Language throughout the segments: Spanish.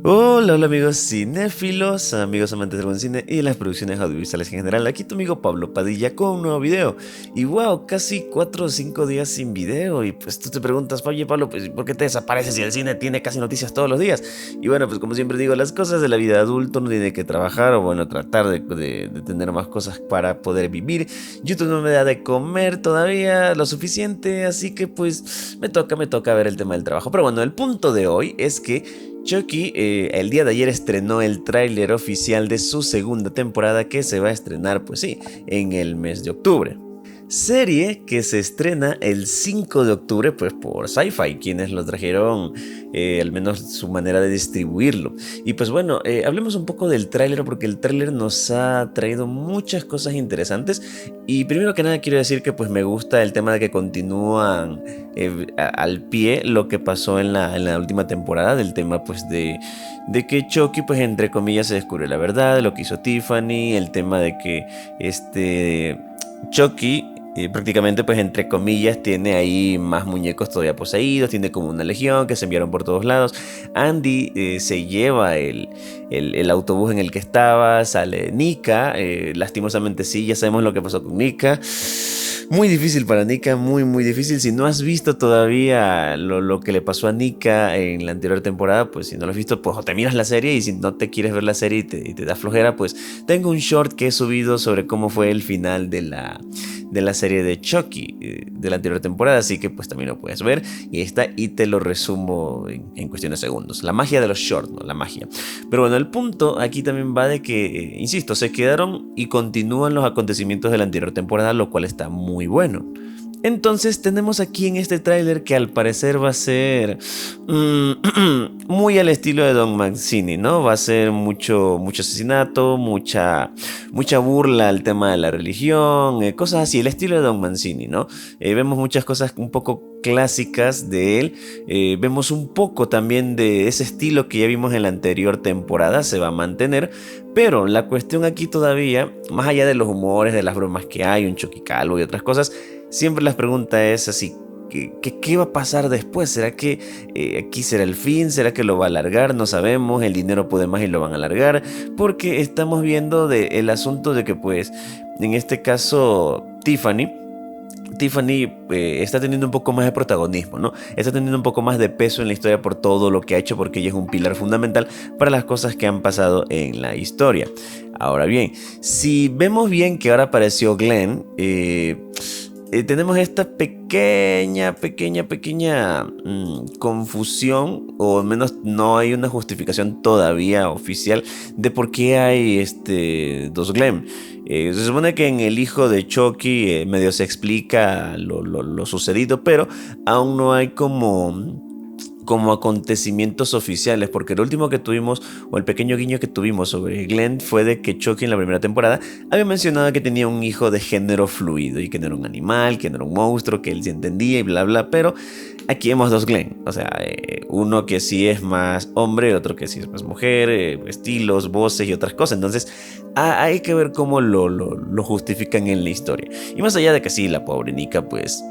Hola, hola amigos cinéfilos, amigos amantes del buen cine y de las producciones audiovisuales en general. Aquí tu amigo Pablo Padilla con un nuevo video. Y wow, casi 4 o 5 días sin video. Y pues tú te preguntas, oye Pablo, pues, ¿por qué te desapareces si el cine tiene casi noticias todos los días? Y bueno, pues como siempre digo, las cosas de la vida de adulto, no tiene que trabajar o bueno, tratar de tener más cosas para poder vivir. YouTube no me da de comer todavía lo suficiente, así que pues me toca ver el tema del trabajo. Pero bueno, el punto de hoy es que Chucky el día de ayer estrenó el tráiler oficial de su segunda temporada que se va a estrenar, pues sí, en el mes de octubre. Serie que se estrena el 5 de octubre pues por Sci-Fi, quienes lo trajeron, al menos su manera de distribuirlo. Y pues bueno, hablemos un poco del tráiler porque el tráiler nos ha traído muchas cosas interesantes. Y primero que nada quiero decir que pues me gusta el tema de que continúan al pie lo que pasó en la última temporada, del tema pues de que Chucky pues entre comillas se descubre la verdad de lo que hizo Tiffany, el tema de que Chucky prácticamente pues entre comillas tiene ahí más muñecos todavía poseídos, tiene como una legión que se enviaron por todos lados. Andy se lleva el autobús en el que estaba, sale Nika, lastimosamente sí, ya sabemos lo que pasó con Nika. Muy difícil para Nika, muy difícil. Si no has visto todavía lo que le pasó a Nika en la anterior temporada, pues si no lo has visto, pues o te miras la serie, y si no te quieres ver la serie y te da flojera, pues tengo un short que he subido sobre cómo fue el final de la serie de Chucky de la anterior temporada, así que pues también lo puedes ver y ahí está, y te lo resumo en cuestión de segundos. La magia de los shorts, ¿no? La magia. Pero bueno, el punto aquí también va de que, insisto, se quedaron y continúan los acontecimientos de la anterior temporada, lo cual está muy bueno. Entonces tenemos aquí en este tráiler que al parecer va a ser muy al estilo de Don Mancini, ¿no? Va a ser mucho asesinato, mucha burla al tema de la religión, cosas así, el estilo de Don Mancini, ¿no? Vemos muchas cosas un poco clásicas de él, vemos un poco también de ese estilo que ya vimos en la anterior temporada, se va a mantener, pero la cuestión aquí todavía, más allá de los humores, de las bromas que hay, un Chucky calvo y otras cosas, siempre la pregunta es así, ¿qué va a pasar después? ¿Será que aquí será el fin? ¿Será que lo va a alargar? No sabemos, el dinero puede más y lo van a alargar, porque estamos viendo el asunto de que pues, en este caso, Tiffany está teniendo un poco más de protagonismo, ¿no? Está teniendo un poco más de peso en la historia por todo lo que ha hecho, porque ella es un pilar fundamental para las cosas que han pasado en la historia. Ahora bien, si vemos bien que ahora apareció Glenn, tenemos esta pequeña confusión, o al menos no hay una justificación todavía oficial de por qué hay dos Glenn. Se supone que en el hijo de Chucky medio se explica lo sucedido, pero aún no hay como acontecimientos oficiales, porque lo último que tuvimos, o el pequeño guiño que tuvimos sobre Glenn, fue de que Chucky en la primera temporada había mencionado que tenía un hijo de género fluido y que no era un animal, que no era un monstruo, que él sí entendía y bla bla, pero aquí vemos dos Glenn, o sea, uno que sí es más hombre, otro que sí es más mujer, estilos, voces y otras cosas. Entonces hay que ver cómo lo justifican en la historia. Y más allá de que sí, la pobre Nika, pues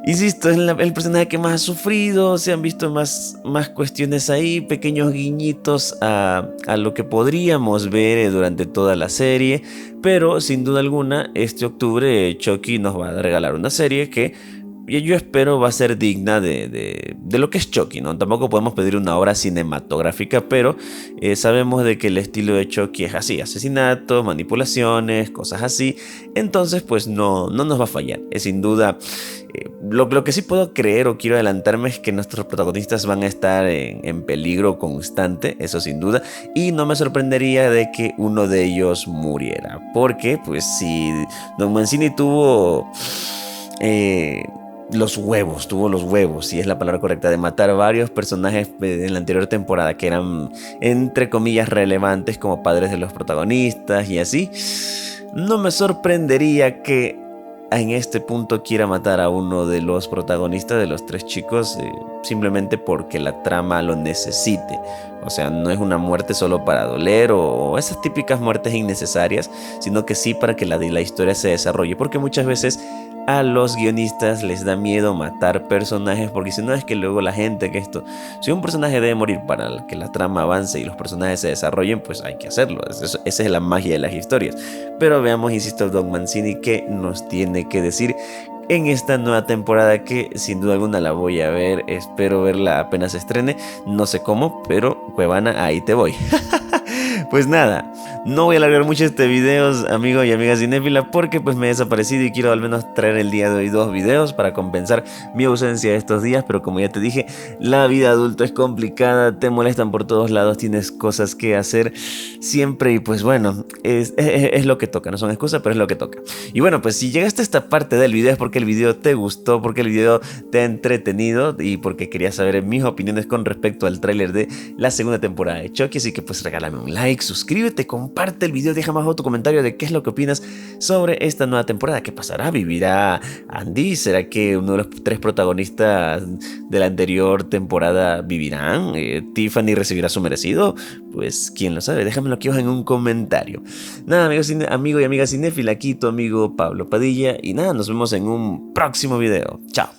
insisto, es el personaje que más ha sufrido, se han visto más cuestiones ahí, pequeños guiñitos a lo que podríamos ver durante toda la serie, pero sin duda alguna, este octubre Chucky nos va a regalar una serie que yo espero va a ser digna de lo que es Chucky, ¿no? Tampoco podemos pedir una obra cinematográfica, pero sabemos de que el estilo de Chucky es así, asesinatos, manipulaciones, cosas así, entonces pues no nos va a fallar, es sin duda. Lo que sí puedo creer o quiero adelantarme es que nuestros protagonistas van a estar en peligro constante, eso sin duda, y no me sorprendería de que uno de ellos muriera, porque pues si Don Mancini tuvo tuvo los huevos, si es la palabra correcta, de matar varios personajes en la anterior temporada que eran entre comillas relevantes como padres de los protagonistas y así, no me sorprendería que en este punto quiera matar a uno de los protagonistas, de los tres chicos, simplemente porque la trama lo necesite. O sea, no es una muerte solo para doler o esas típicas muertes innecesarias, sino que sí para que la historia se desarrolle, porque muchas veces a los guionistas les da miedo matar personajes, porque si no es que luego la gente si un personaje debe morir para que la trama avance y los personajes se desarrollen, pues hay que hacerlo. Esa es la magia de las historias. Pero veamos, insisto, Don Mancini qué nos tiene que decir en esta nueva temporada, que sin duda alguna la voy a ver. Espero verla apenas se estrene, no sé cómo, pero Cuevana, ahí te voy. Pues nada, no voy a alargar mucho este video, amigo y amiga cinéfila, porque pues me he desaparecido y quiero al menos traer el día de hoy 2 videos para compensar mi ausencia de estos días. Pero como ya te dije, la vida adulta es complicada, te molestan por todos lados, tienes cosas que hacer siempre y pues bueno, es lo que toca, no son excusas, pero es lo que toca. Y bueno, pues si llegaste a esta parte del video es porque el video te gustó, porque el video te ha entretenido y porque querías saber mis opiniones con respecto al tráiler de la segunda temporada de Chucky. Así que pues regálame un like, suscríbete, comparte el video, deja más abajo tu comentario de qué es lo que opinas sobre esta nueva temporada. ¿Qué pasará? ¿Vivirá Andy? ¿Será que uno de los 3 protagonistas de la anterior temporada vivirán? ¿Tiffany recibirá su merecido? Pues quién lo sabe, déjamelo aquí abajo en un comentario. Nada, amigo y amiga cinéfila, aquí tu amigo Pablo Padilla, y nada, nos vemos en un próximo video. Chao.